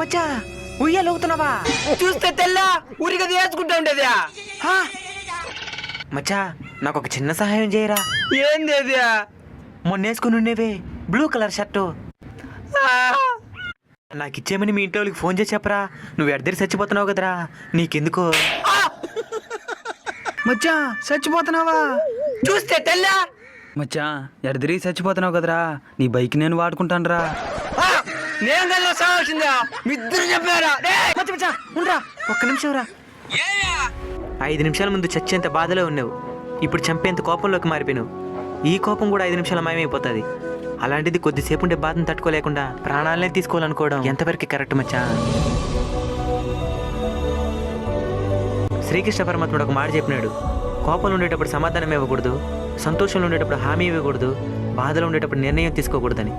మచ్చా ఉయ్యాలవుతున్నావా? చూస్తే తెల్ల ఊరిగా వేసుకుంటా ఉండేదా? మచ్చా నాకు ఒక చిన్న సహాయం చేయరా. ఏంది అది? మొన్న వేసుకుని ఉండేవే బ్లూ కలర్ షర్టు నాకు ఇచ్చేయమని మీ ఇంట్లో వాళ్ళకి ఫోన్ చేసి చెప్పరా. నువ్వు ఎడదిరి చచ్చిపోతున్నావు కదరా, నీకెందుకో. మచ్చా చచ్చిపోతున్నావా? చూస్తే తెల్ల మచ్చా ఎడదిరిగి చచ్చిపోతున్నావు కదరా, నీ బైక్ నేను వాడుకుంటాను రా. నేను కదా సావాల్సిందా? మీ ఇద్దరు చెప్పారా? మచ్చా మచ్చా ఉండరా, ఒక్క నిమిషం రా. 5 నిమిషాల ముందు చచ్చేంత బాధలో ఉన్నావు, ఇప్పుడు చంపేంత కోపంలోకి మారిపోయినావు. ఈ కోపం కూడా 5 నిమిషాల మాయమైపోతుంది. అలాంటిది కొద్దిసేపు ఉండే బాధను తట్టుకోలేకుండా ప్రాణాలనే తీసుకోవాలనుకోవడం ఎంతవరకు కరెక్ట్ మచ్చా? శ్రీకృష్ణ పరమాత్ముడు ఒక మాట చెప్పినాడు, కోపంలో ఉండేటప్పుడు సమాధానం ఇవ్వకూడదు, సంతోషంలో ఉండేటప్పుడు హామీ ఇవ్వకూడదు, బాధలో ఉండేటప్పుడు నిర్ణయం తీసుకోకూడదని.